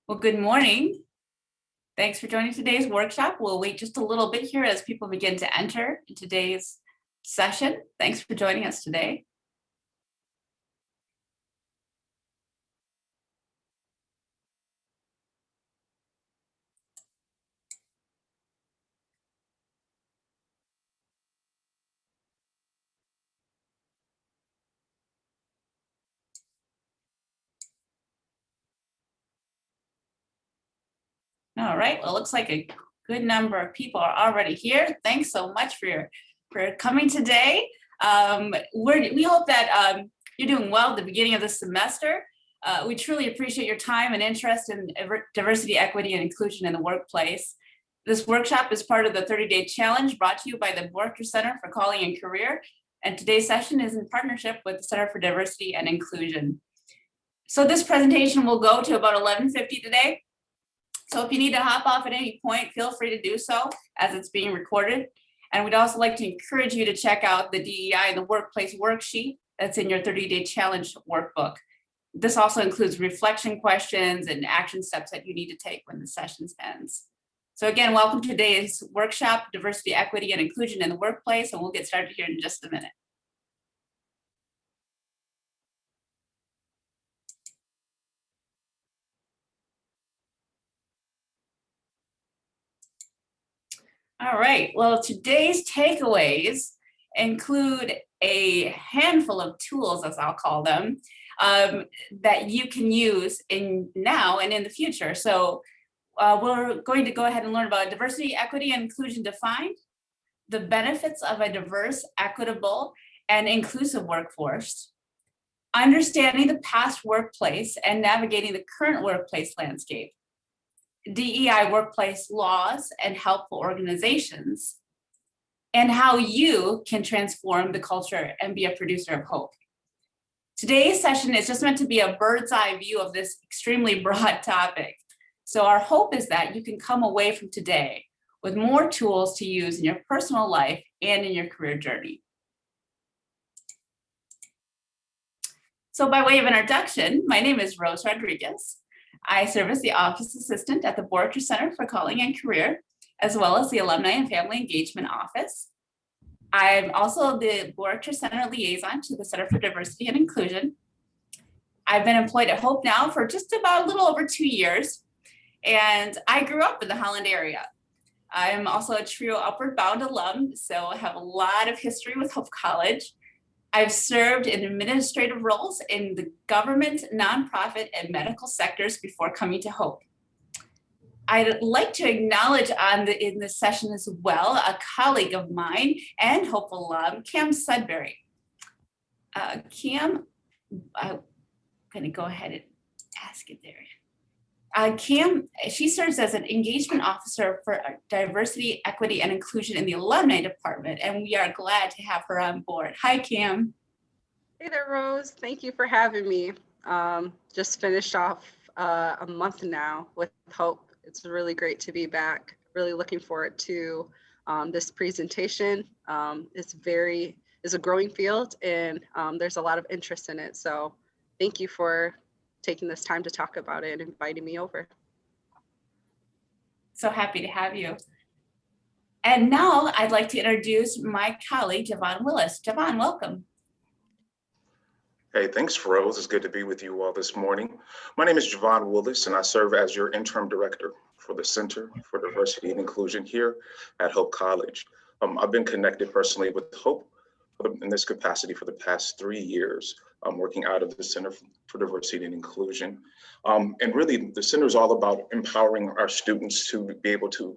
Well, good morning. Thanks for joining today's workshop. We'll wait just a little bit here as people begin to enter in today's session. Thanks for joining us today. All right, well, it looks like a good number of people are already here. Thanks so much for coming today. We hope that you're doing well at the beginning of the semester. We truly appreciate your time and interest in diversity, equity, and inclusion in the workplace. This workshop is part of the 30-day challenge brought to you by the Boerigter Center for Calling and Career. And today's session is in partnership with the Center for Diversity and Inclusion. So this presentation will go to about 11:50 today. So if you need to hop off at any point, feel free to do so as it's being recorded. And we'd also like to encourage you to check out the DEI and the workplace worksheet that's in your 30-day challenge workbook. This also includes reflection questions and action steps that you need to take when the session ends. So again, welcome to today's workshop, Diversity, Equity, and Inclusion in the Workplace, and we'll get started here in just a minute. All right, well, today's takeaways include a handful of tools, as I'll call them, that you can use in now and in the future. So we're going to go ahead and learn about diversity, equity, and inclusion defined, the benefits of a diverse, equitable, and inclusive workforce, understanding the past workplace and navigating the current workplace landscape, DEI workplace laws and helpful organizations, and how you can transform the culture and be a producer of hope. Today's session is just meant to be a bird's eye view of this extremely broad topic. So our hope is that you can come away from today with more tools to use in your personal life and in your career journey. So by way of introduction, my name is Rose Rodriguez. I serve as the office assistant at the Boerigter Center for Calling and Career, as well as the Alumni and Family Engagement Office. I'm also the Boerigter Center liaison to the Center for Diversity and Inclusion. I've been employed at Hope now for just about a little over 2 years, and I grew up in the Holland area. I'm also a TRIO Upward Bound alum, so I have a lot of history with Hope College. I've served in administrative roles in the government, nonprofit, and medical sectors before coming to Hope. I'd like to acknowledge in this session as well, a colleague of mine and Hope alum, Cam Sudbury. Cam, I'm gonna go ahead and ask it there. Cam, she serves as an engagement officer for diversity, equity, and inclusion in the alumni department, and we are glad to have her on board. Hi, Cam. Hey there, Rose. Thank you for having me. Just finished off a month now with Hope. It's really great to be back. Really looking forward to this presentation. It's a growing field, and there's a lot of interest in it. So thank you for taking this time to talk about it and inviting me over. So happy to have you. And now I'd like to introduce my colleague, Javon Willis. Javon, welcome. Hey, thanks, Rose. It's good to be with you all this morning. My name is Javon Willis, and I serve as your interim director for the Center for Diversity and Inclusion here at Hope College. I've been connected personally with Hope in this capacity for the past 3 years. I'm working out of the Center for Diversity and Inclusion. And really, the center is all about empowering our students to be able to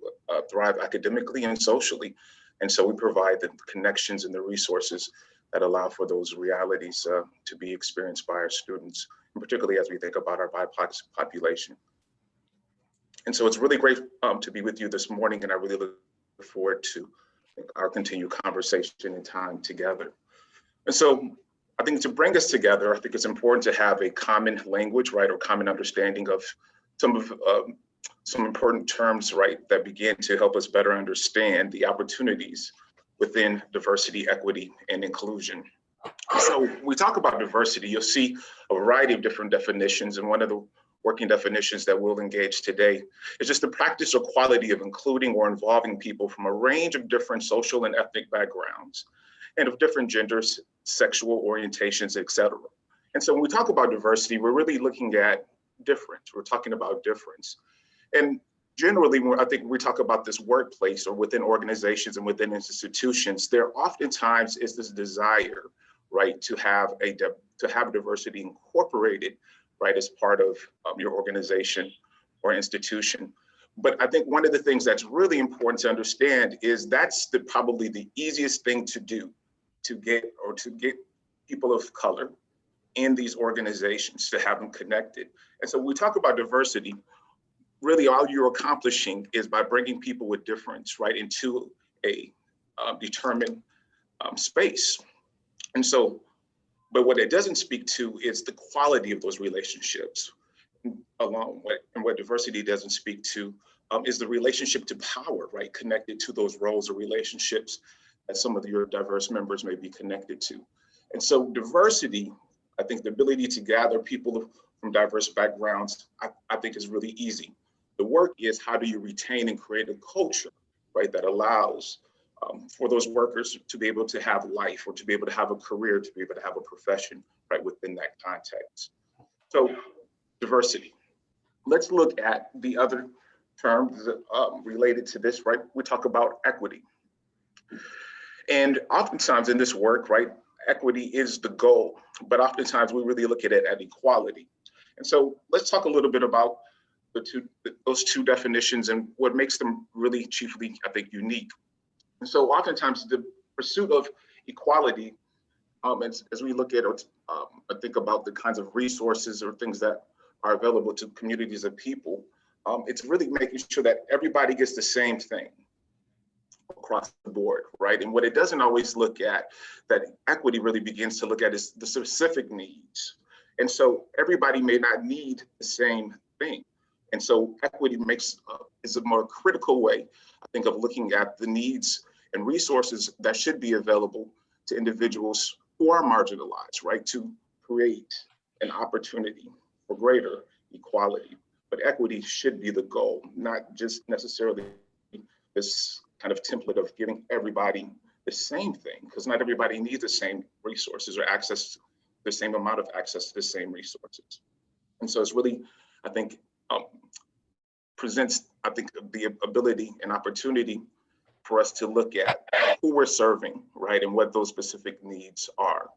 thrive academically and socially. And so we provide the connections and the resources that allow for those realities to be experienced by our students, and particularly as we think about our BIPOC population. And so it's really great to be with you this morning, and I really look forward to our continued conversation and time together. And so I think to bring us together, I think it's important to have a common language, right, or common understanding of some important terms, right, that begin to help us better understand the opportunities within diversity, equity, and inclusion. So we talk about diversity, you'll see a variety of different definitions, and one of the working definitions that we'll engage today is just the practice or quality of including or involving people from a range of different social and ethnic backgrounds and of different genders, sexual orientations, et cetera. And so when we talk about diversity, we're really looking at difference. We're talking about difference. And generally, when I think we talk about this workplace or within organizations and within institutions, there oftentimes is this desire, right, to have diversity incorporated, right, as part of your organization or institution. But I think one of the things that's really important to understand is that's probably the easiest thing to do to get people of color in these organizations, to have them connected. And so when we talk about diversity, really all you're accomplishing is by bringing people with difference, right, into a determined space. And so, but what it doesn't speak to is the quality of those relationships alone. And what diversity doesn't speak to is the relationship to power, right, connected to those roles or relationships that some of your diverse members may be connected to. And so diversity, I think the ability to gather people from diverse backgrounds, I think is really easy. The work is how do you retain and create a culture, right, that allows for those workers to be able to have life or to be able to have a career, to be able to have a profession, right, within that context. So diversity. Let's look at the other terms related to this, right? We talk about equity. And oftentimes in this work, right, equity is the goal, but oftentimes we really look at it at equality. And so let's talk a little bit about those two definitions and what makes them really chiefly, I think, unique. And so oftentimes the pursuit of equality, as we look at or think about the kinds of resources or things that are available to communities of people, it's really making sure that everybody gets the same thing across the board, right? And what it doesn't always look at, that equity really begins to look at, is the specific needs. And so everybody may not need the same thing. And so equity is a more critical way, I think, of looking at the needs and resources that should be available to individuals who are marginalized, right? To create an opportunity for greater equality. But equity should be the goal, not just necessarily this kind of template of giving everybody the same thing, because not everybody needs the same resources or access, the same amount of access to the same resources. And so it's really, I think, presents, I think, the ability and opportunity for us to look at who we're serving, right, and what those specific needs are.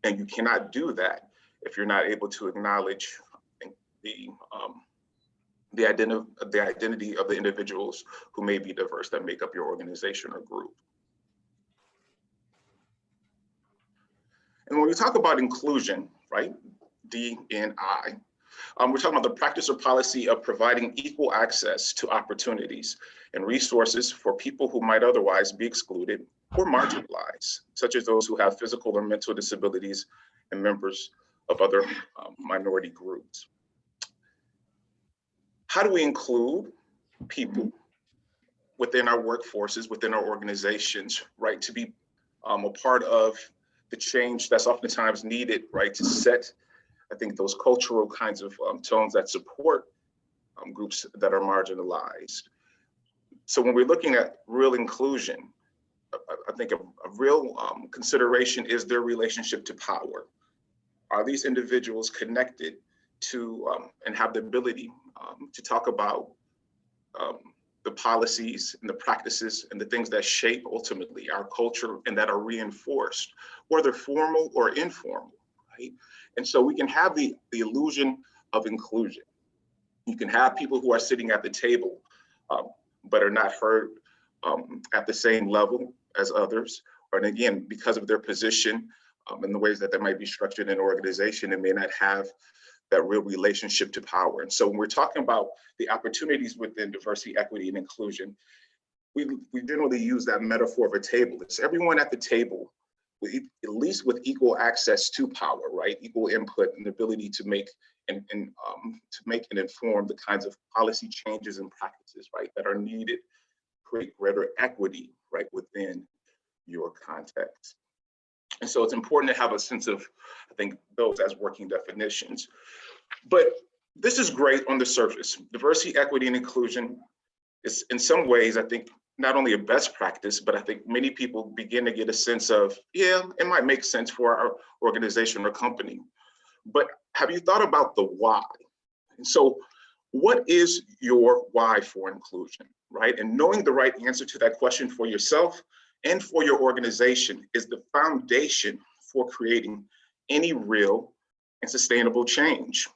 And you cannot do that if you're not able to acknowledge, I think, the identity of the individuals who may be diverse that make up your organization or group. And when we talk about inclusion, right, D&I, we're talking about the practice or policy of providing equal access to opportunities and resources for people who might otherwise be excluded or marginalized, such as those who have physical or mental disabilities and members of other minority groups. How do we include people within our workforces, within our organizations, right, to be a part of the change that's oftentimes needed, right, to set, I think, those cultural kinds of tones that support groups that are marginalized. So when we're looking at real inclusion, I think a real consideration is their relationship to power. Are these individuals connected to and have the ability to talk about the policies and the practices and the things that shape ultimately our culture and that are reinforced, whether formal or informal, right? And so we can have the illusion of inclusion. You can have people who are sitting at the table, but are not heard at the same level as others. And again, because of their position and the ways that they might be structured in an organization, it may not have that real relationship to power. And so when we're talking about the opportunities within diversity, equity, and inclusion, we generally use that metaphor of a table. It's everyone at the table, at least with equal access to power, right? Equal input and ability to make and inform the kinds of policy changes and practices, right, that are needed to create greater equity, right, within your context. And so it's important to have a sense of, I think, those as working definitions. But This is great on the surface. Diversity, equity, and inclusion is in some ways, I think, not only a best practice, but I think many people begin to get a sense of, yeah, it might make sense for our organization or company. But have you thought about the why? And so what is your why for inclusion, right? And knowing the right answer to that question for yourself and for your organization is the foundation for creating any real and sustainable change.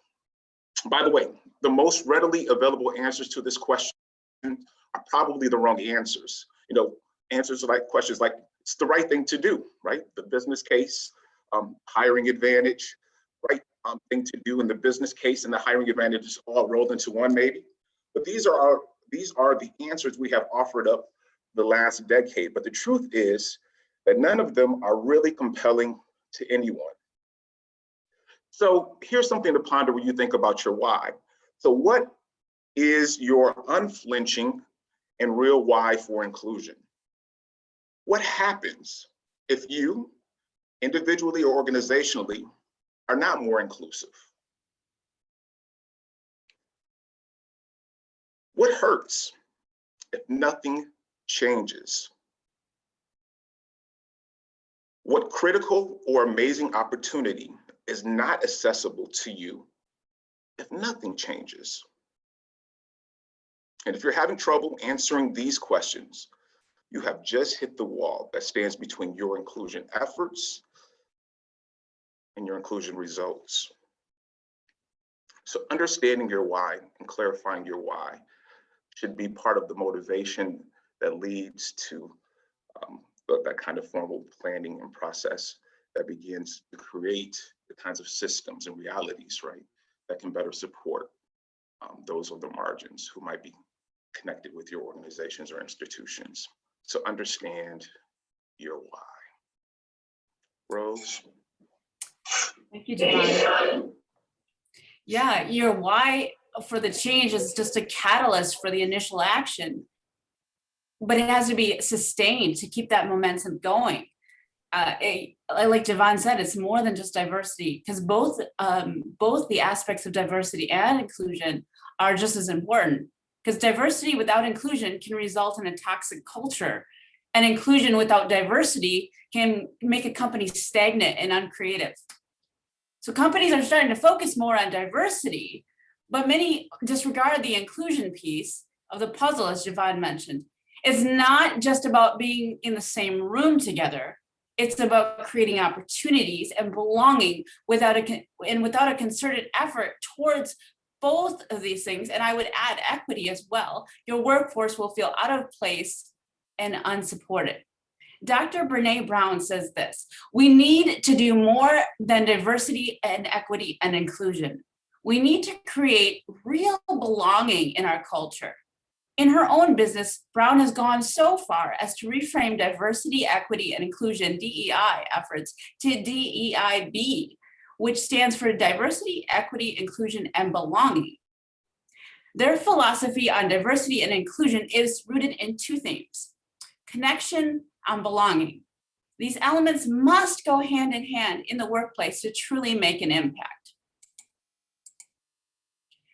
By the way, the most readily available answers to this question are probably the wrong answers. You know, answers like questions like, it's the right thing to do, right? The business case, hiring advantage, right thing to do in the business case and the hiring advantage is all rolled into one maybe. But these are the answers we have offered up the last decade. But the truth is that none of them are really compelling to anyone. So here's something to ponder when you think about your why. So what is your unflinching and real why for inclusion? What happens if you, individually or organizationally, are not more inclusive? What hurts if nothing changes? What critical or amazing opportunity is not accessible to you if nothing changes? And if you're having trouble answering these questions, you have just hit the wall that stands between your inclusion efforts and your inclusion results. So understanding your why and clarifying your why should be part of the motivation that leads to that kind of formal planning and process that begins to create the kinds of systems and realities, right, that can better support those on the margins who might be connected with your organizations or institutions. So understand your why. Rose? Thank you, Devon. Yeah, your why for the change is just a catalyst for the initial action, but it has to be sustained to keep that momentum going. Like Devon said, it's more than just diversity, because both the aspects of diversity and inclusion are just as important. Because diversity without inclusion can result in a toxic culture, and inclusion without diversity can make a company stagnant and uncreative. So companies are starting to focus more on diversity, but many disregard the inclusion piece of the puzzle, as Devon mentioned. It's not just about being in the same room together. It's about creating opportunities and belonging without a concerted effort towards both of these things. And I would add equity as well. Your workforce will feel out of place and unsupported. Dr. Brene Brown says this: we need to do more than diversity and equity and inclusion. We need to create real belonging in our culture. In her own business, Brown has gone so far as to reframe diversity, equity, and inclusion, DEI efforts, to DEIB, which stands for diversity, equity, inclusion, and belonging. Their philosophy on diversity and inclusion is rooted in two themes: connection and belonging. These elements must go hand in hand in the workplace to truly make an impact.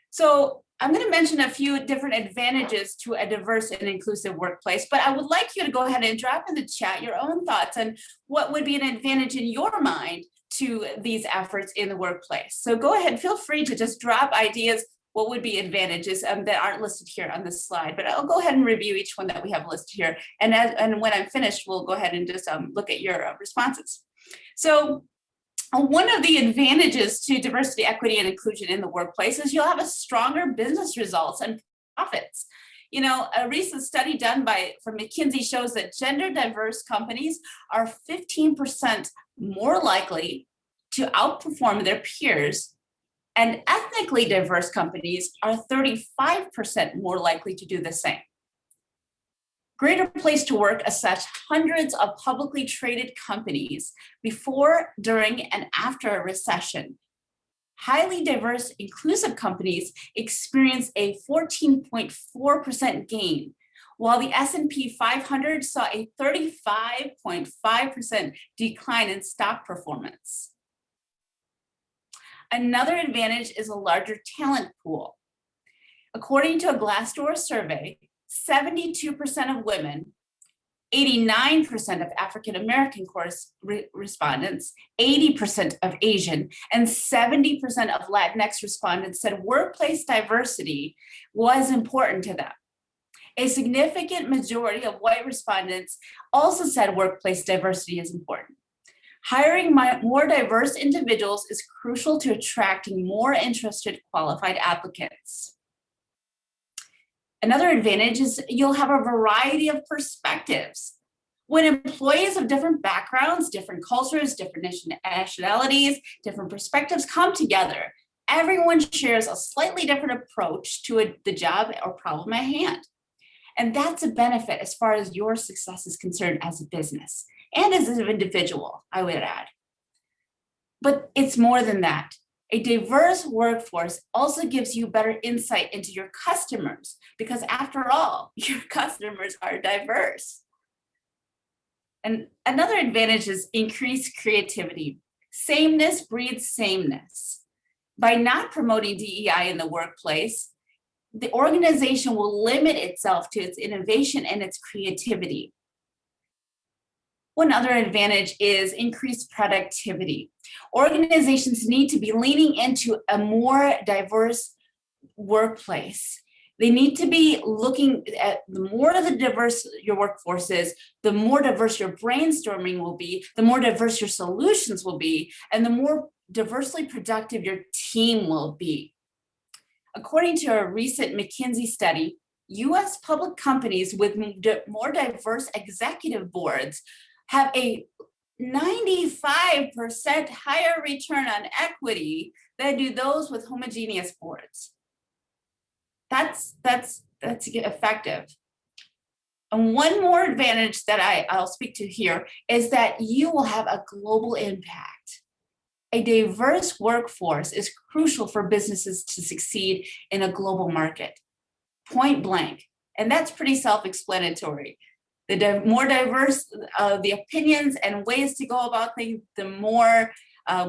So I'm going to mention a few different advantages to a diverse and inclusive workplace, but I would like you to go ahead and drop in the chat your own thoughts on what would be an advantage in your mind to these efforts in the workplace. So go ahead, feel free to just drop ideas. What would be advantages that aren't listed here on this slide, but I'll go ahead and review each one that we have listed here. And when I'm finished, we'll go ahead and just look at your responses. So one of the advantages to diversity, equity, and inclusion in the workplace is you'll have a stronger business results and profits. You know, a recent study done from McKinsey shows that gender diverse companies are 15% more likely to outperform their peers, and ethnically diverse companies are 35% more likely to do the same. Greater Place to Work assessed hundreds of publicly traded companies before, during, and after a recession. Highly diverse, inclusive companies experience a 14.4% gain, while the S&P 500 saw a 35.5% decline in stock performance. Another advantage is a larger talent pool. According to a Glassdoor survey, 72% of women, 89% of African American respondents, 80% of Asian, and 70% of Latinx respondents said workplace diversity was important to them. A significant majority of white respondents also said workplace diversity is important. Hiring more diverse individuals is crucial to attracting more interested, qualified applicants. Another advantage is you'll have a variety of perspectives. When employees of different backgrounds, different cultures, different nationalities, different perspectives come together, everyone shares a slightly different approach to the job or problem at hand. And that's a benefit as far as your success is concerned as a business and as an individual, I would add. But it's more than that. A diverse workforce also gives you better insight into your customers, because after all, your customers are diverse. And another advantage is increased creativity. Sameness breeds sameness. By not promoting DEI in the workplace, the organization will limit itself to its innovation and its creativity. One other advantage is increased productivity. Organizations need to be leaning into a more diverse workplace. They need to be looking at the more the diverse your workforce is, the more diverse your brainstorming will be, the more diverse your solutions will be, and the more diversely productive your team will be. According to a recent McKinsey study, US public companies with more diverse executive boards have a 95% higher return on equity than do those with homogeneous boards. That's effective. And one more advantage that I'll speak to here is that you will have a global impact. A diverse workforce is crucial for businesses to succeed in a global market, point blank. And that's pretty self-explanatory. The more diverse the opinions and ways to go about things, the more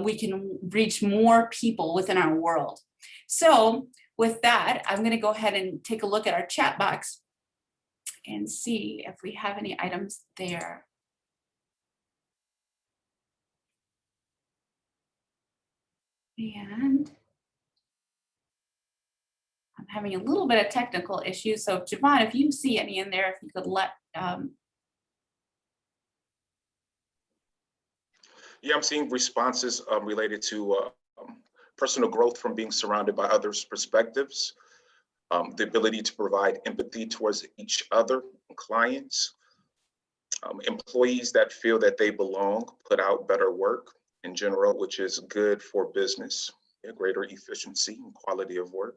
we can reach more people within our world. So with that, I'm going to go ahead and take a look at our chat box and see if we have any items there. And I'm having a little bit of technical issues. So Javon, if you see any in there, if you could let. Yeah, I'm seeing responses related to personal growth from being surrounded by others' perspectives, the ability to provide empathy towards each other, clients, employees that feel that they belong, put out better work in general, which is good for business, greater efficiency and quality of work,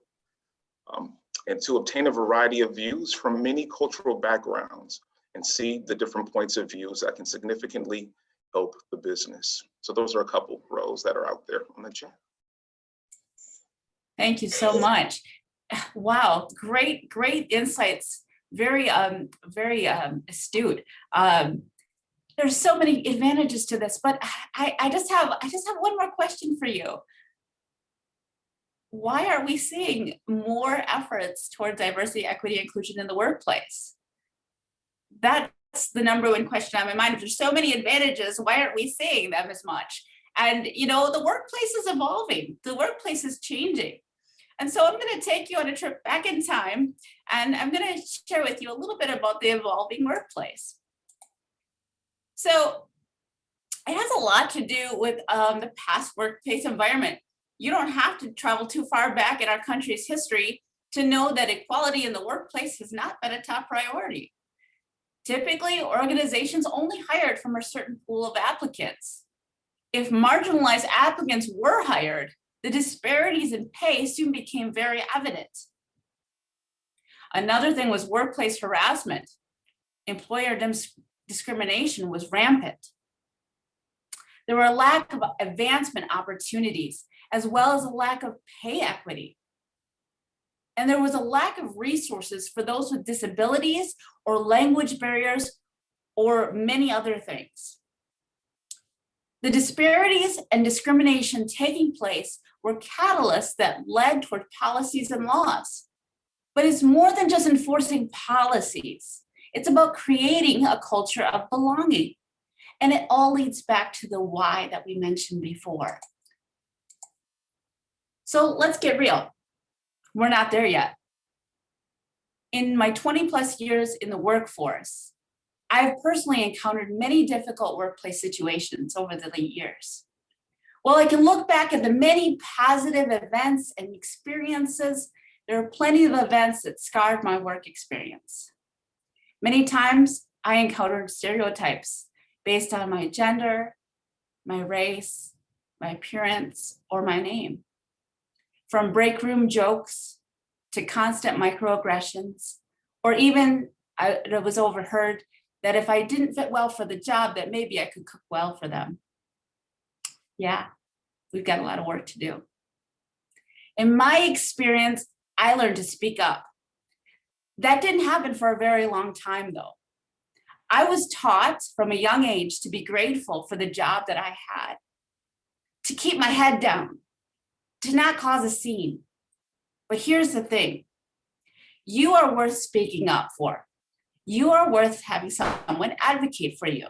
and to obtain a variety of views from many cultural backgrounds and see the different points of views that can significantly help the business. So those are a couple roles that are out there on the chat. Thank you so much. Wow, great insights. Very astute. There's so many advantages to this, but I just have one more question for you. Why are we seeing more efforts toward diversity, equity, inclusion in the workplace? That's the number one question on my mind. If there's so many advantages, why aren't we seeing them as much? And you know, the workplace is evolving. The workplace is changing. And so I'm going to take you on a trip back in time, and I'm going to share with you a little bit about the evolving workplace. So it has a lot to do with the past workplace environment. You don't have to travel too far back in our country's history to know that equality in the workplace has not been a top priority. Typically, organizations only hired from a certain pool of applicants. If marginalized applicants were hired, the disparities in pay soon became very evident. Another thing was workplace harassment. Employer discrimination was rampant. There were a lack of advancement opportunities, as well as a lack of pay equity. And there was a lack of resources for those with disabilities or language barriers or many other things. The disparities and discrimination taking place were catalysts that led toward policies and laws. But it's more than just enforcing policies. It's about creating a culture of belonging. And it all leads back to the why that we mentioned before. So let's get real. We're not there yet. In my 20 plus years in the workforce, I've personally encountered many difficult workplace situations over the years. While I can look back at the many positive events and experiences, there are plenty of events that scarred my work experience. Many times I encountered stereotypes based on my gender, my race, my appearance, or my name. From break room jokes to constant microaggressions, or even it was overheard that if I didn't fit well for the job, that maybe I could cook well for them. Yeah, we've got a lot of work to do. In my experience, I learned to speak up. That didn't happen for a very long time though. I was taught from a young age to be grateful for the job that I had, to keep my head down, to not cause a scene. But here's the thing, you are worth speaking up for. You are worth having someone advocate for you.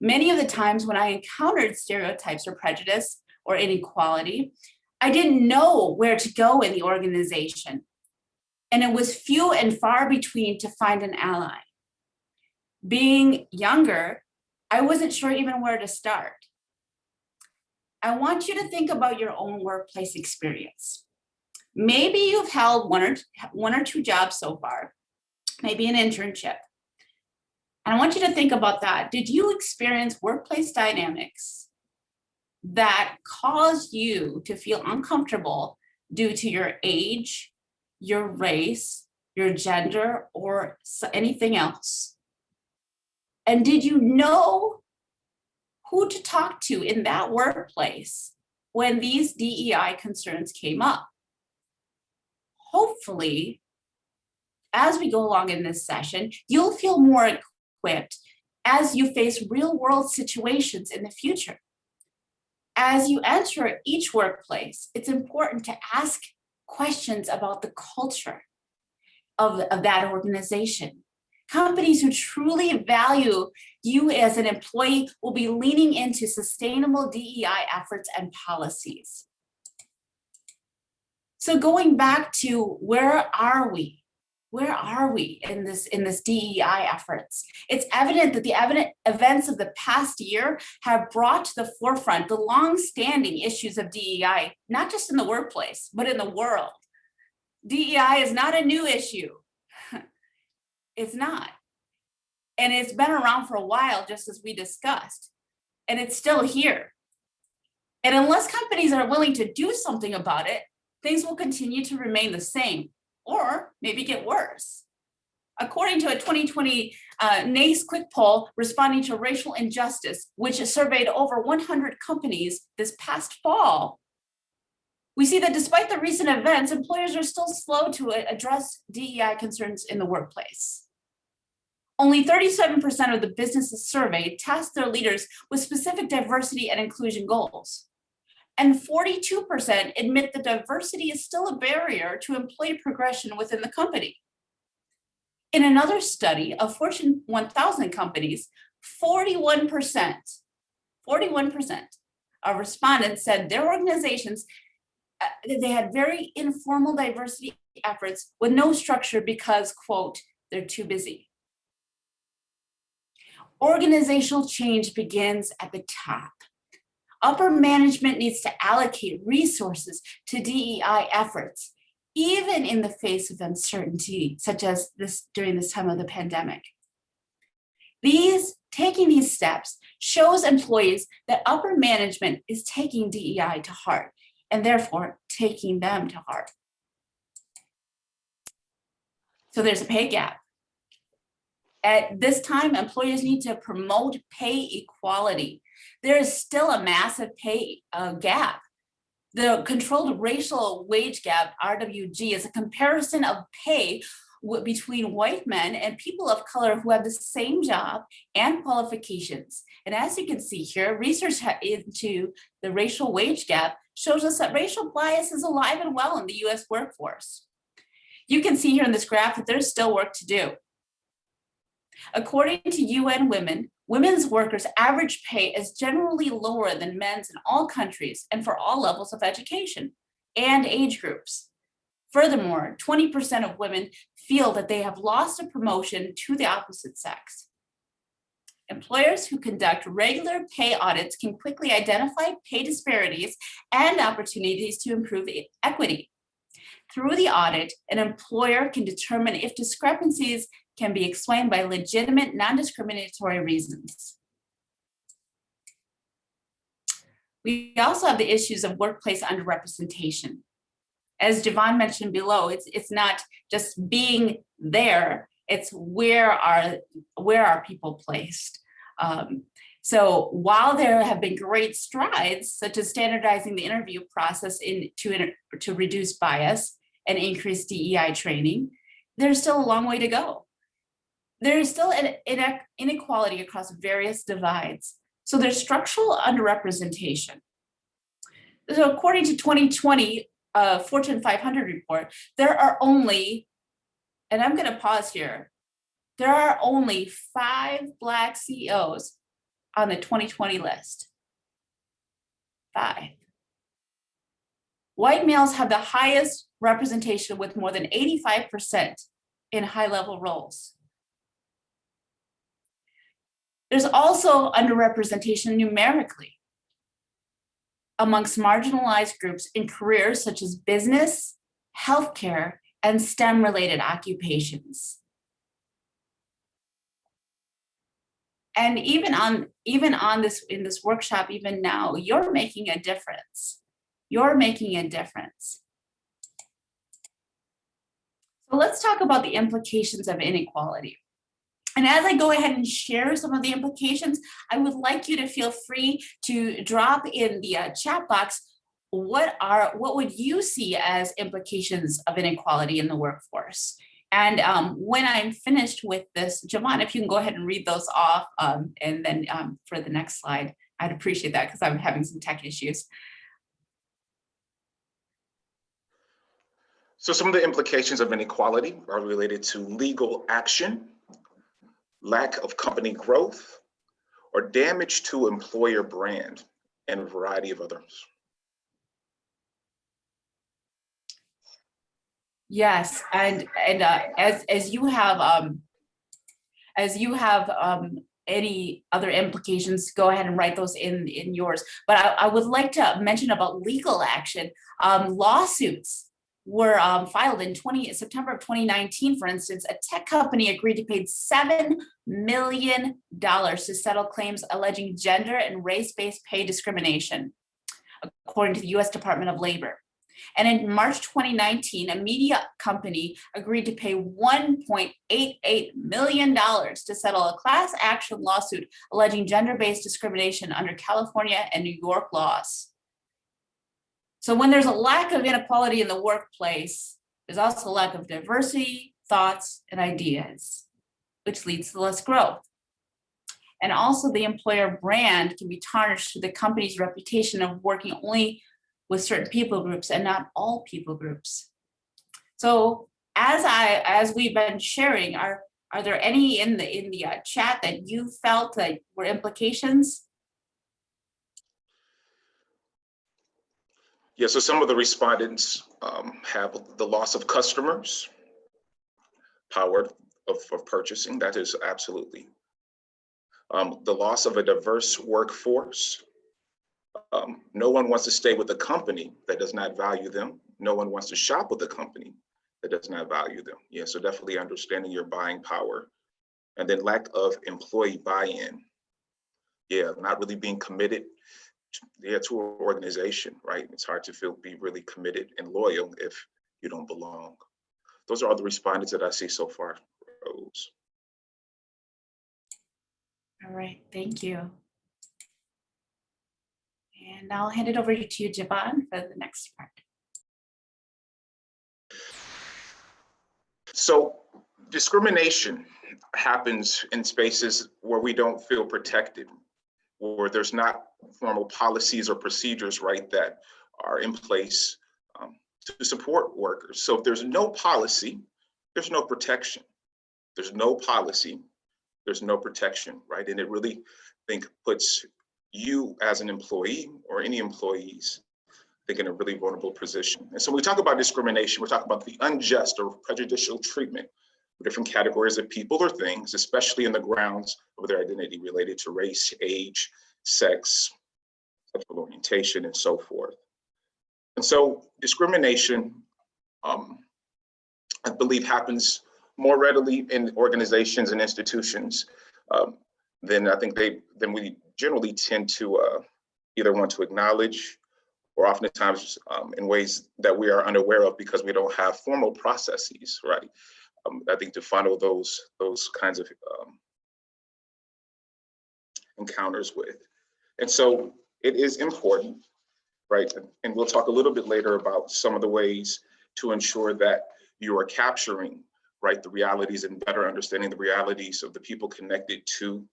Many of the times when I encountered stereotypes or prejudice or inequality, I didn't know where to go in the organization. And it was few and far between to find an ally. Being younger, I wasn't sure even where to start. I want you to think about your own workplace experience. Maybe you've held one or two jobs so far, maybe an internship. And I want you to think about that. Did you experience workplace dynamics that caused you to feel uncomfortable due to your age, your race, your gender, or anything else? And did you know who to talk to in that workplace when these DEI concerns came up? Hopefully, as we go along in this session, you'll feel more equipped as you face real world situations in the future. As you enter each workplace, it's important to ask questions about the culture of that organization. Companies who truly value you as an employee will be leaning into sustainable DEI efforts and policies. So going back to where are we? Where are we in this DEI efforts? It's evident that the events of the past year have brought to the forefront the long-standing issues of DEI, not just in the workplace, but in the world. DEI is not a new issue. It's not. And it's been around for a while, just as we discussed, and it's still here. And unless companies are willing to do something about it, things will continue to remain the same, or maybe get worse. According to a 2020 NACE quick poll responding to racial injustice, which surveyed over 100 companies this past fall, we see that despite the recent events, employers are still slow to address DEI concerns in the workplace. Only 37% of the businesses surveyed tasked their leaders with specific diversity and inclusion goals. And 42% admit that diversity is still a barrier to employee progression within the company. In another study of Fortune 1000 companies, 41% of respondents said their organizations, they had very informal diversity efforts with no structure because, quote, they're too busy. Organizational change begins at the top. Upper management needs to allocate resources to DEI efforts, even in the face of uncertainty, such as this during this time of the pandemic. Taking these steps shows employees that upper management is taking DEI to heart, and therefore taking them to heart. So there's a pay gap. At this time, employers need to promote pay equality. There is still a massive pay gap. The controlled racial wage gap, RWG, is a comparison of pay between white men and people of color who have the same job and qualifications. And as you can see here, research into the racial wage gap shows us that racial bias is alive and well in the US workforce. You can see here in this graph that there's still work to do. According to UN Women, women's workers' average pay is generally lower than men's in all countries and for all levels of education and age groups. Furthermore, 20% of women feel that they have lost a promotion to the opposite sex. Employers who conduct regular pay audits can quickly identify pay disparities and opportunities to improve equity. Through the audit, an employer can determine if discrepancies can be explained by legitimate non-discriminatory reasons. We also have the issues of workplace underrepresentation. As Javon mentioned below, it's not just being there, it's where are people placed. So while there have been great strides, such as standardizing the interview process to reduce bias and increase DEI training, there's still a long way to go. There is still an inequality across various divides. So there's structural underrepresentation. So according to 2020 Fortune 500 report, there are only, and I'm going to pause here, there are only 5 Black CEOs on the 2020 list. 5. White males have the highest representation with more than 85% in high-level roles. There's also underrepresentation numerically amongst marginalized groups in careers such as business, healthcare, and STEM-related occupations. And even on this, in this workshop, even now, you're making a difference. You're making a difference. So let's talk about the implications of inequality. And as I go ahead and share some of the implications, I would like you to feel free to drop in the chat box, what would you see as implications of inequality in the workforce? And when I'm finished with this, Javon, if you can go ahead and read those off, and then for the next slide, I'd appreciate that because I'm having some tech issues. So some of the implications of inequality are related to legal action, lack of company growth, or damage to employer brand, and a variety of others. Yes, and as you have any other implications, go ahead and write those in yours. But I would like to mention about legal action. Lawsuits were filed in September of 2019, for instance. A tech company agreed to pay $7 million to settle claims alleging gender and race-based pay discrimination, according to the US Department of Labor. And in March 2019, a media company agreed to pay $1.88 million to settle a class action lawsuit alleging gender-based discrimination under California and New York laws. So when there's a lack of inequality in the workplace, there's also a lack of diversity, thoughts, and ideas, which leads to less growth. And also the employer brand can be tarnished to the company's reputation of working only with certain people groups and not all people groups. So as we've been sharing, are there any in the chat that you felt that were implications? Yeah, so some of the respondents have the loss of customers, power of purchasing, that is absolutely. The loss of a diverse workforce. No one wants to stay with a company that does not value them. No one wants to shop with a company that does not value them. Yeah, so definitely understanding your buying power. And then lack of employee buy-in. Yeah, not really being committed to an organization, right? It's hard to be really committed and loyal if you don't belong. Those are all the respondents that I see so far, Rose. All right, thank you. And I'll hand it over to you, Javon, for the next part. So Discrimination happens in spaces where we don't feel protected, where there's not formal policies or procedures, right, that are in place to support workers. So if there's no policy, there's no protection. There's no policy, there's no protection, right? And it really, I think, puts you as an employee or any employees, I think, in a really vulnerable position. And so when we talk about discrimination, we're talking about the unjust or prejudicial treatment of different categories of people or things, especially in the grounds of their identity related to race, age, sex, sexual orientation, and so forth. And so discrimination, I believe, happens more readily in organizations and institutions than we generally tend to either want to acknowledge, or oftentimes in ways that we are unaware of because we don't have formal processes, right? I think to funnel those kinds of encounters with. And so it is important, right? And we'll talk a little bit later about some of the ways to ensure that you are capturing, right, the realities and better understanding the realities of the people connected to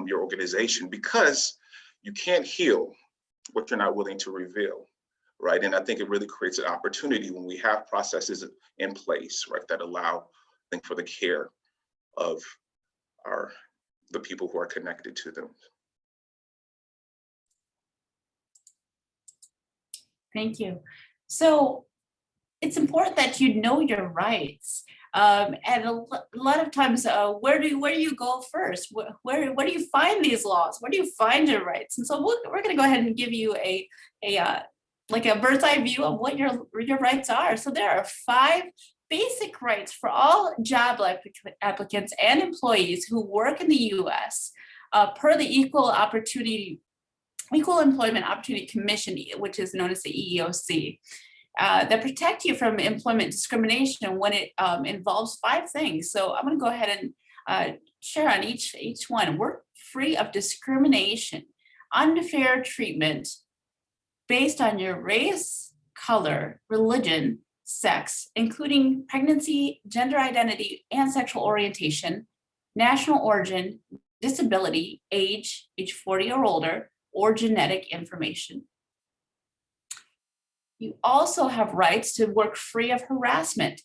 your organization, because you can't heal what you're not willing to reveal, right? And I think it really creates an opportunity when we have processes in place, right, that allow, I think, for the care of the people who are connected to them. Thank you. So it's important that you know your rights. And a lot of times, where do you go first? Where do you find these laws? Where do you find your rights? And so we're going to go ahead and give you a bird's eye view of what your rights are. So there are 5 basic rights for all job applicants and employees who work in the U.S. Per the Equal Employment Opportunity Commission, which is known as the EEOC. That protect you from employment discrimination when it involves 5 things. So I'm going to go ahead and share on each one. Work free of discrimination, unfair treatment based on your race, color, religion, sex, including pregnancy, gender identity, and sexual orientation, national origin, disability, age 40 or older, or genetic information. You also have rights to work free of harassment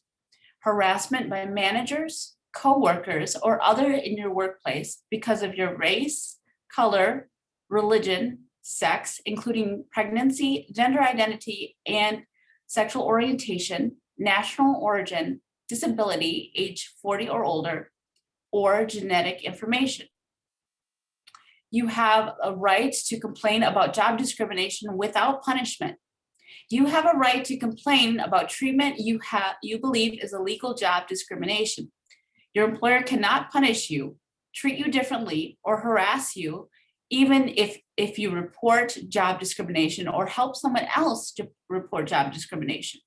by managers, co-workers, or other in your workplace because of your race, color, religion, sex, including pregnancy, gender identity, and sexual orientation, national origin, disability, age 40 or older, or genetic information. You have a right to complain about job discrimination without punishment. You have a right to complain about treatment you believe is illegal job discrimination. Your employer cannot punish you, treat you differently, or harass you, even if you report job discrimination or help someone else to report job discrimination,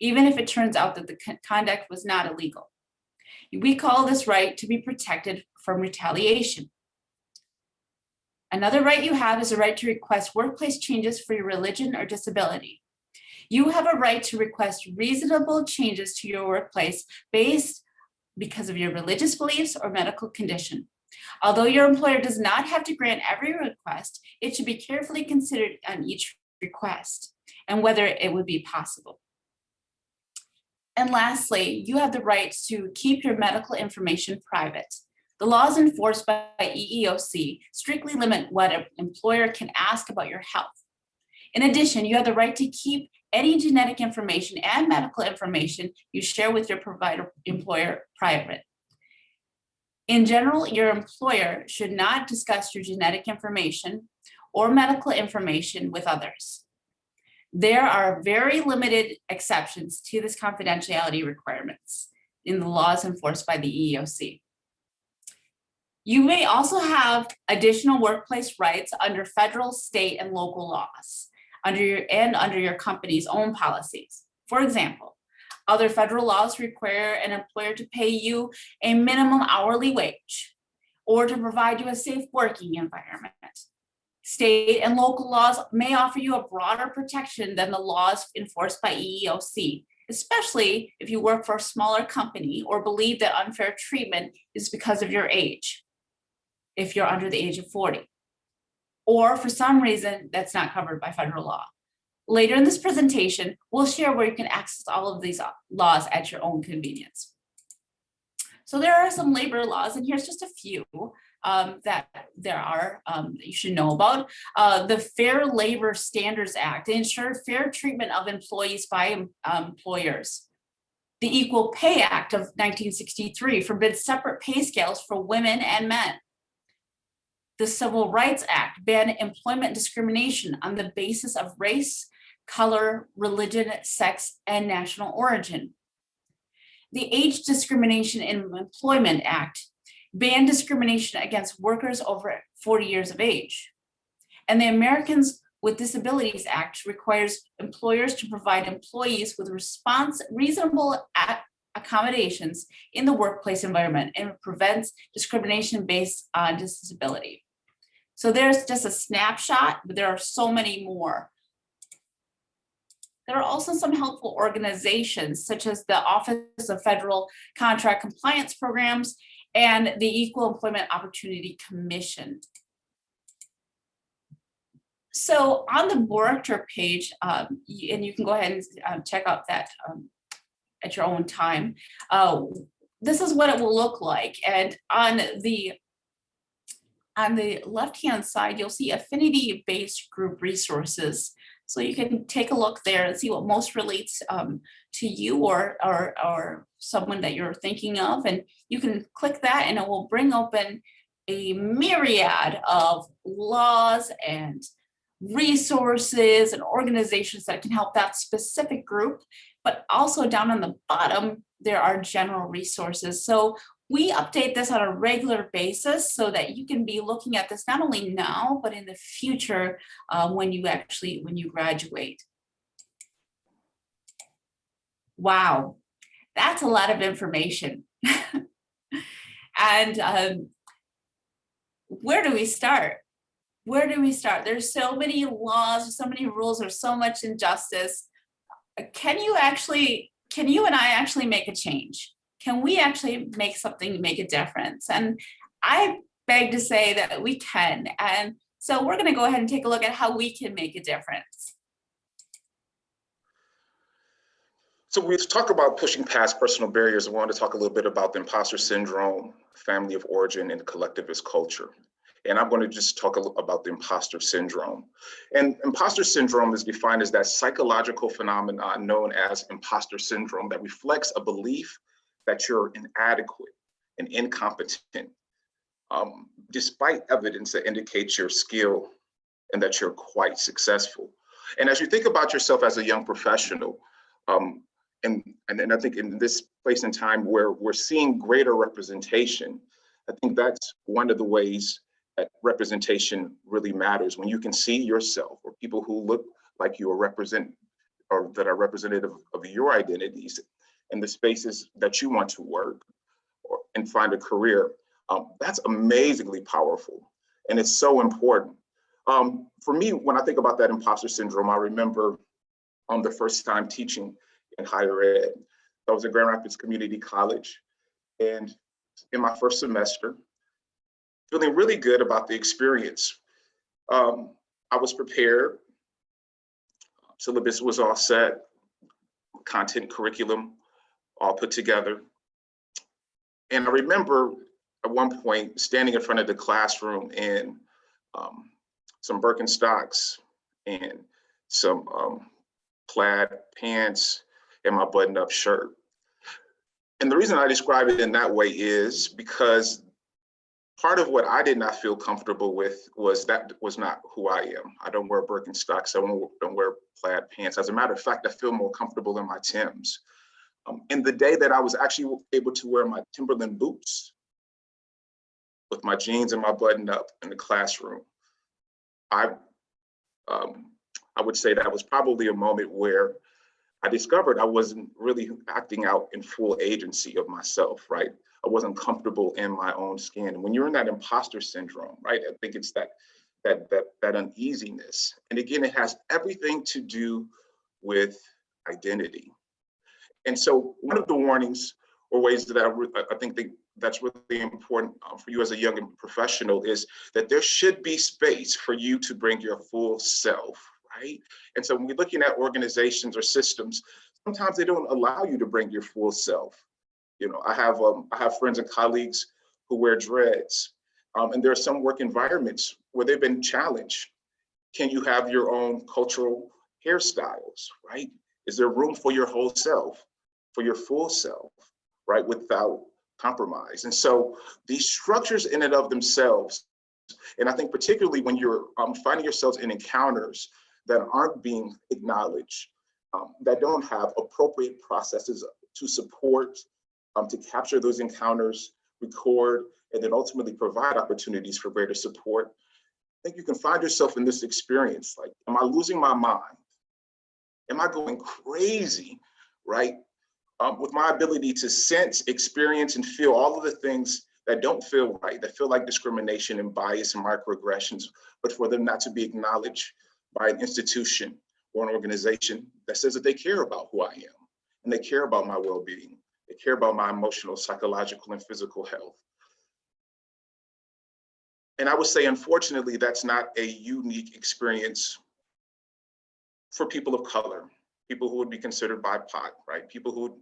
even if it turns out that the conduct was not illegal. We call this right to be protected from retaliation. Another right you have is a right to request workplace changes for your religion or disability. You have a right to request reasonable changes to your workplace because of your religious beliefs or medical condition. Although your employer does not have to grant every request, it should be carefully considered on each request and whether it would be possible. And lastly, you have the right to keep your medical information private. The laws enforced by EEOC strictly limit what an employer can ask about your health. In addition, you have the right to keep any genetic information and medical information you share with your employer private. In general, your employer should not discuss your genetic information or medical information with others. There are very limited exceptions to this confidentiality requirements in the laws enforced by the EEOC. You may also have additional workplace rights under federal, state, and local laws, under your company's own policies. For example, other federal laws require an employer to pay you a minimum hourly wage or to provide you a safe working environment. State and local laws may offer you a broader protection than the laws enforced by EEOC, especially if you work for a smaller company or believe that unfair treatment is because of your age, if you're under the age of 40, or for some reason that's not covered by federal law. Later in this presentation, we'll share where you can access all of these laws at your own convenience. So there are some labor laws, and here's just a few that there are that you should know about. The Fair Labor Standards Act, they ensure fair treatment of employees by employers. The Equal Pay Act of 1963 forbids separate pay scales for women and men. The Civil Rights Act banned employment discrimination on the basis of race, color, religion, sex, and national origin. The Age Discrimination in Employment Act banned discrimination against workers over 40 years of age. And the Americans with Disabilities Act requires employers to provide employees with reasonable accommodations in the workplace environment, and it prevents discrimination based on disability. So there's just a snapshot, but there are so many more. There are also some helpful organizations such as the Office of Federal Contract Compliance Programs and the Equal Employment Opportunity Commission. So on the Boerigter page, and you can go ahead and check out that at your own time, this is what it will look like. And on the left-hand side, you'll see affinity-based group resources. So you can take a look there and see what most relates to you or someone that you're thinking of. And you can click that and it will bring open a myriad of laws and resources and organizations that can help that specific group. But also down on the bottom, there are general resources. So we update this on a regular basis so that you can be looking at this not only now, but in the future when you graduate. Wow, that's a lot of information. And where do we start? Where do we start? There's so many laws, so many rules, there's so much injustice. Can you and I actually make a change? Can we actually make something make a difference? And I beg to say that we can. And so we're going to go ahead and take a look at how we can make a difference. So we've talked about pushing past personal barriers. I want to talk a little bit about the imposter syndrome, family of origin, and collectivist culture. And I'm going to just talk about the imposter syndrome. And imposter syndrome is defined as that psychological phenomenon known as imposter syndrome that reflects a belief that you're inadequate and incompetent, despite evidence that indicates your skill and that you're quite successful. And as you think about yourself as a young professional, and I think in this place and time where we're seeing greater representation, I think that's one of the ways that representation really matters. When you can see yourself or people who look like you or that are representative of your identities in the spaces that you want to work and find a career, that's amazingly powerful. And it's so important. For me, when I think about that imposter syndrome, I remember the first time teaching in higher ed. I was at Grand Rapids Community College. And in my first semester, feeling really good about the experience. I was prepared. Syllabus was all set, content curriculum all put together. And I remember at one point standing in front of the classroom in some Birkenstocks and some plaid pants and my button-up shirt. And the reason I describe it in that way is because part of what I did not feel comfortable with was that was not who I am. I don't wear Birkenstocks, I don't wear plaid pants. As a matter of fact, I feel more comfortable in my Timbs. And the day that I was actually able to wear my Timberland boots with my jeans and my button up in the classroom, I would say that was probably a moment where I discovered I wasn't really acting out in full agency of myself, right? I wasn't comfortable in my own skin. When you're in that imposter syndrome, right? I think it's that uneasiness. And again, it has everything to do with identity. And so one of the warnings or ways that I think that's really important for you as a young professional is that there should be space for you to bring your full self, right? And so when we're looking at organizations or systems, sometimes they don't allow you to bring your full self. You know, I have friends and colleagues who wear dreads, and there are some work environments where they've been challenged. Can you have your own cultural hairstyles, right? Is there room for your whole self, for your full self, right, without compromise? And so these structures in and of themselves, and I think particularly when you're finding yourselves in encounters that aren't being acknowledged, that don't have appropriate processes to support, to capture those encounters, record, and then ultimately provide opportunities for greater support, I think you can find yourself in this experience, like, am I losing my mind? Am I going crazy, right? With my ability to sense, experience, and feel all of the things that don't feel right, that feel like discrimination and bias and microaggressions, but for them not to be acknowledged by an institution or an organization that says that they care about who I am, and they care about my well-being, they care about my emotional, psychological, and physical health. And I would say, unfortunately, that's not a unique experience for people of color, people who would be considered BIPOC, right? People who,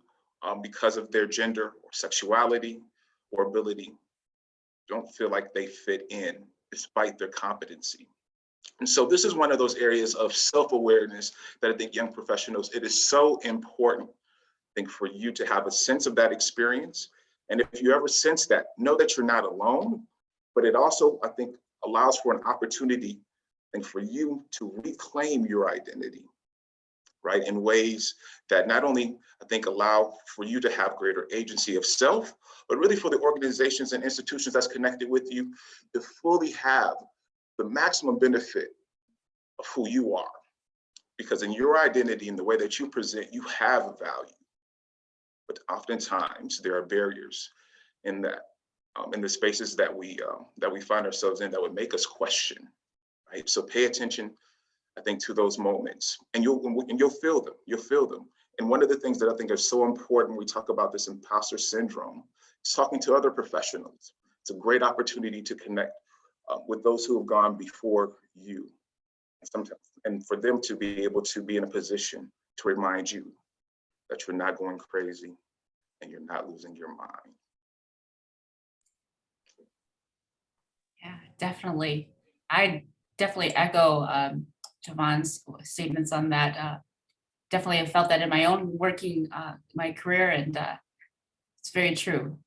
because of their gender or sexuality or ability, don't feel like they fit in despite their competency. And so this is one of those areas of self-awareness that I think young professionals, it is so important, I think, for you to have a sense of that experience. And if you ever sense that, know that you're not alone, but it also, I think, allows for an opportunity and for you to reclaim your identity, right? In ways that not only, I think, allow for you to have greater agency of self, but really for the organizations and institutions that's connected with you to fully have the maximum benefit of who you are. Because in your identity and the way that you present, you have value. But oftentimes there are barriers in that, in the spaces that we find ourselves in that would make us question, right? So pay attention, I think, to those moments, and you'll feel them. You'll feel them. And one of the things that I think is so important, we talk about this imposter syndrome, is talking to other professionals. It's a great opportunity to connect with those who have gone before you, and for them to be able to be in a position to remind you that you're not going crazy and you're not losing your mind. Yeah, definitely. I definitely echo Javon's statements on that. Definitely have felt that in my own working, my career, and it's very true.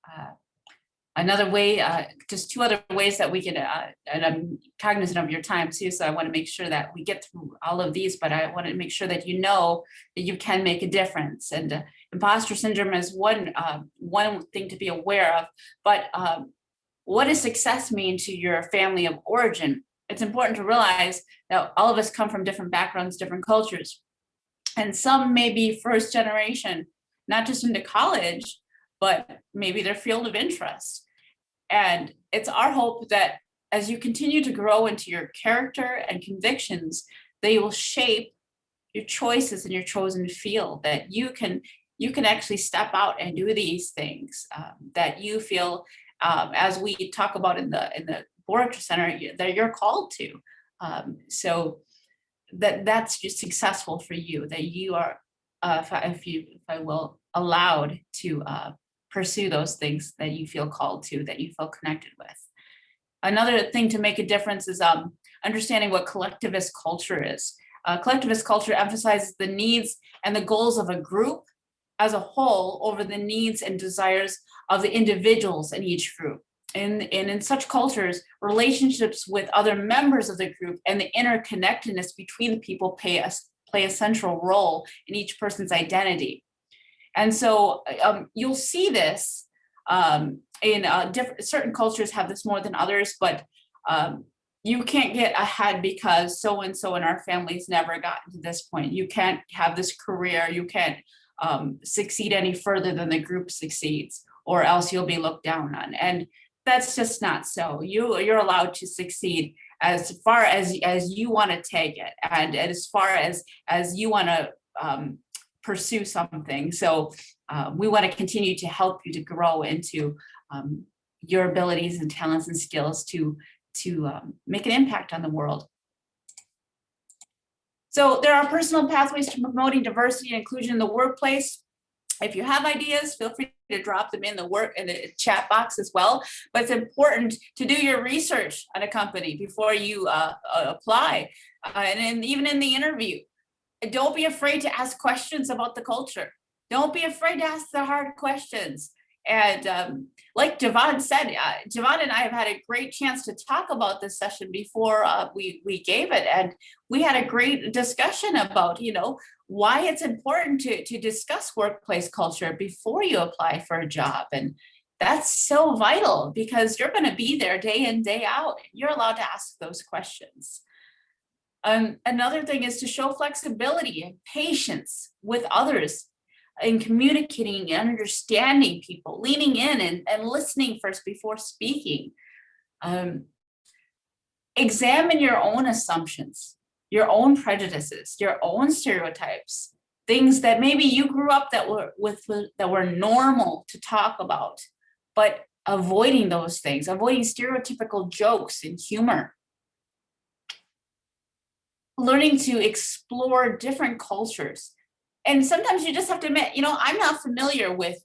Another way, just two other ways that we can, and I'm cognizant of your time too, so I want to make sure that we get through all of these, but I want to make sure that you know that you can make a difference. And imposter syndrome is one thing to be aware of, but what does success mean to your family of origin? It's important to realize that all of us come from different backgrounds, different cultures. And some may be first generation, not just into college, but maybe their field of interest. And it's our hope that as you continue to grow into your character and convictions, they will shape your choices in your chosen field, that you can actually step out and do these things that you feel, as we talk about in the Boerigter Center, that you're called to. So that's just successful for you, that you are, if I will, allowed to pursue those things that you feel called to, that you feel connected with. Another thing to make a difference is understanding what collectivist culture is. Collectivist culture emphasizes the needs and the goals of a group as a whole over the needs and desires of the individuals in each group. And in such cultures, relationships with other members of the group and the interconnectedness between the people play a central role in each person's identity. And so you'll see this in certain cultures have this more than others, but you can't get ahead because so-and-so in our family's never gotten to this point. You can't have this career, you can't succeed any further than the group succeeds, or else you'll be looked down on. And that's just not so. You're allowed to succeed as far as you want to take it, and as far as you want to pursue something. So we want to continue to help you to grow into your abilities and talents and skills to make an impact on the world. So there are personal pathways to promoting diversity and inclusion in the workplace. If you have ideas, feel free to drop them in the chat box as well. But it's important to do your research on a company before you apply, and even in the interview. Don't be afraid to ask questions about the culture. Don't be afraid to ask the hard questions. And like Javon said, Javon and I have had a great chance to talk about this session before we gave it. And we had a great discussion about, why it's important to discuss workplace culture before you apply for a job. And that's so vital because you're going to be there day in, day out. You're allowed to ask those questions. Another thing is to show flexibility and patience with others in communicating and understanding people, leaning in and listening first before speaking. Examine your own assumptions, your own prejudices, your own stereotypes, things that maybe you grew up that were normal to talk about, but avoiding those things, avoiding stereotypical jokes and humor. Learning to explore different cultures. And sometimes you just have to admit, I'm not familiar with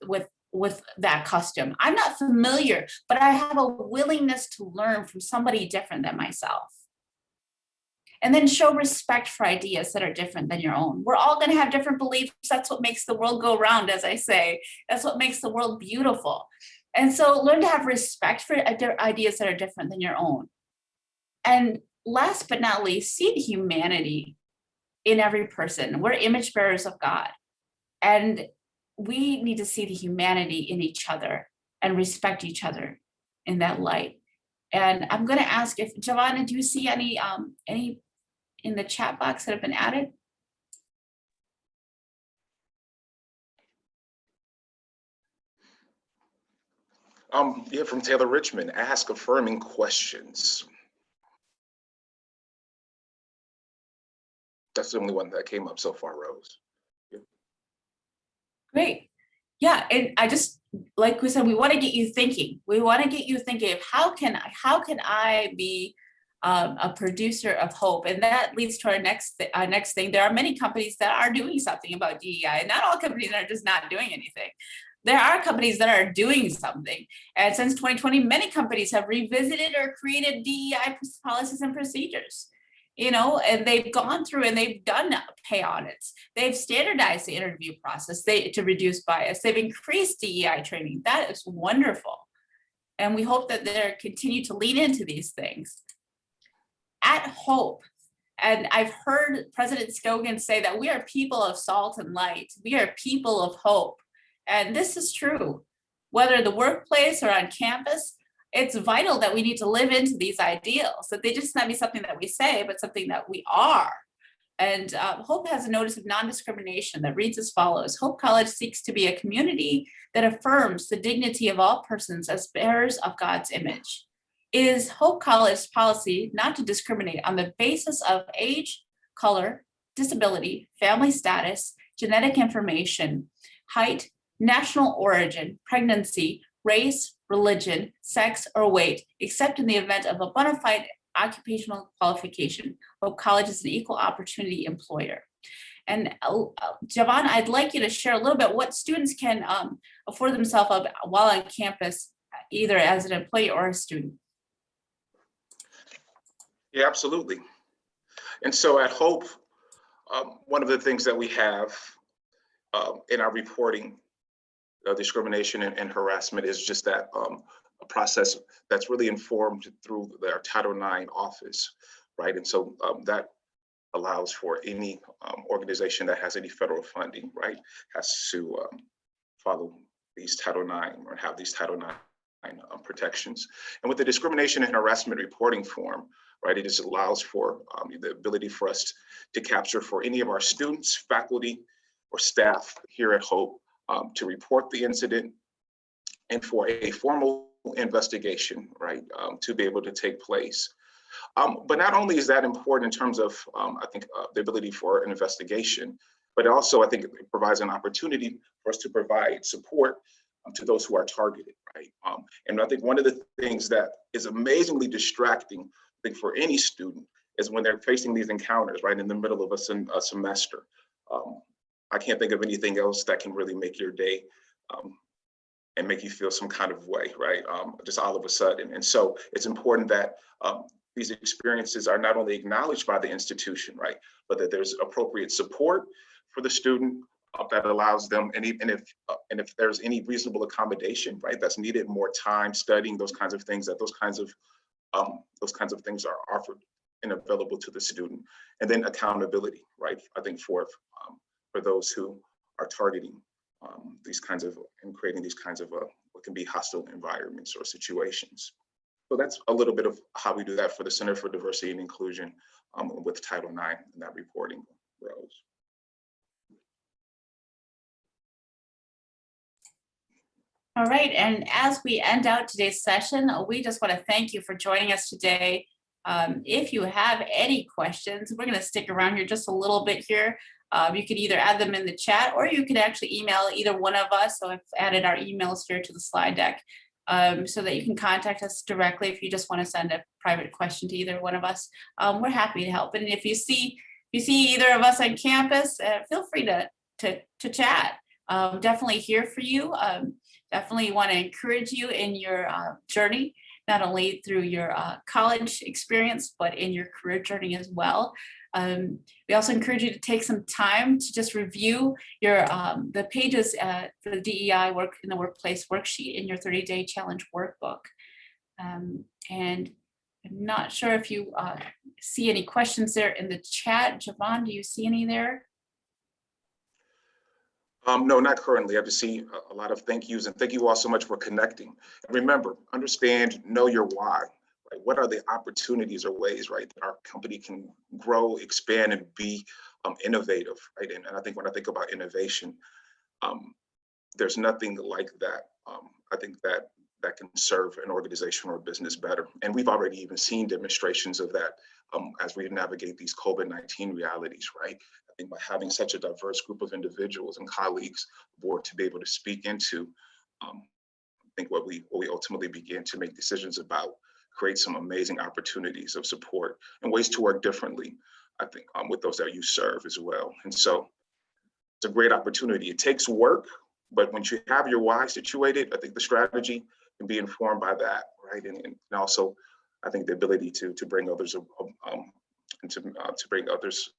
that custom. I'm not familiar, but I have a willingness to learn from somebody different than myself. And then show respect for ideas that are different than your own. We're all going to have different beliefs. That's what makes the world go round, as I say. That's what makes the world beautiful. And so learn to have respect for ideas that are different than your own. And last but not least, see the humanity in every person. We're image bearers of God. And we need to see the humanity in each other and respect each other in that light. And I'm going to ask if, Giovanna, do you see any in the chat box that have been added? Yeah, from Taylor Richmond, ask affirming questions. That's the only one that came up so far, Rose. Yeah. Great. Yeah, and I just, like we said, we want to get you thinking. We want to get you thinking of how can I be a producer of hope? And that leads to our next thing. There are many companies that are doing something about DEI, and not all companies are just not doing anything. There are companies that are doing something. And since 2020, many companies have revisited or created DEI policies and procedures. And they've gone through and they've done pay audits. They've standardized the interview process to reduce bias. They've increased DEI training. That is wonderful. And we hope that they'll continue to lean into these things. At Hope, and I've heard President Scogan say that we are people of salt and light. We are people of hope. And this is true. Whether the workplace or on campus, it's vital that we need to live into these ideals, that they just not be something that we say, but something that we are. And Hope has a notice of non-discrimination that reads as follows. Hope College seeks to be a community that affirms the dignity of all persons as bearers of God's image. It is Hope College's policy not to discriminate on the basis of age, color, disability, family status, genetic information, height, national origin, pregnancy, race, religion, sex, or weight, except in the event of a bona fide occupational qualification. Hope College is an equal opportunity employer. And Javon, I'd like you to share a little bit what students can afford themselves while on campus, either as an employee or a student. Yeah, absolutely. And so at Hope, one of the things that we have in our reporting discrimination and harassment is just that a process that's really informed through our Title IX office, right? And so that allows for any organization that has any federal funding, right, has to follow these Title IX or have these Title IX protections. And with the discrimination and harassment reporting form, right, it just allows for the ability for us to capture for any of our students, faculty, or staff here at Hope to report the incident and for a formal investigation, right, to be able to take place. But not only is that important in terms of, I think, the ability for an investigation, but also I think it provides an opportunity for us to provide support to those who are targeted, right? And I think one of the things that is amazingly distracting, I think, for any student is when they're facing these encounters, right, in the middle of a semester. I can't think of anything else that can really make your day and make you feel some kind of way, right? Just all of a sudden. And so it's important that these experiences are not only acknowledged by the institution, right, but that there's appropriate support for the student that allows them, and if there's any reasonable accommodation, right, that's needed, more time studying, those kinds of things, that those kinds of things are offered and available to the student. And then accountability, right? I think for those who are targeting these kinds of and creating these kinds of what can be hostile environments or situations. So that's a little bit of how we do that for the Center for Diversity and Inclusion with Title IX and that reporting roles. All right, and as we end out today's session, we just want to thank you for joining us today. If you have any questions, we're going to stick around here just a little bit here. You can either add them in the chat, or you can actually email either one of us. So I've added our emails here to the slide deck so that you can contact us directly if you just want to send a private question to either one of us. We're happy to help. And if you see either of us on campus, feel free to chat. Definitely here for you. Definitely want to encourage you in your journey, not only through your college experience, but in your career journey as well. We also encourage you to take some time to just review your the pages for the DEI work in the workplace worksheet in your 30-day challenge workbook. And I'm not sure if you see any questions there in the chat. Javon, do you see any there? No, not currently. I just see a lot of thank yous, and thank you all so much for connecting. And remember, understand, know your why. Right? What are the opportunities or ways, right, that our company can grow, expand, and be innovative, right? And I think when I think about innovation, there's nothing like that. I think that can serve an organization or a business better. And we've already even seen demonstrations of that as we navigate these COVID-19 realities, right? I think by having such a diverse group of individuals and colleagues aboard to be able to speak into, I think what we ultimately begin to make decisions about, create some amazing opportunities of support and ways to work differently, I think, with those that you serve as well. And so it's a great opportunity. It takes work, but once you have your why situated, I think the strategy can be informed by that, right? And also, I think the ability to bring others and to bring others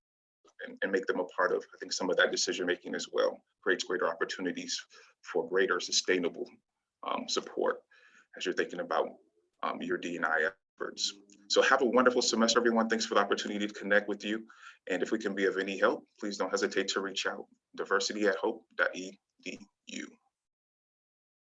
and make them a part of, I think, some of that decision making as well creates greater opportunities for greater sustainable support as you're thinking about your D&I efforts. So have a wonderful semester, everyone. Thanks for the opportunity to connect with you. And if we can be of any help, please don't hesitate to reach out. diversity@hope.edu.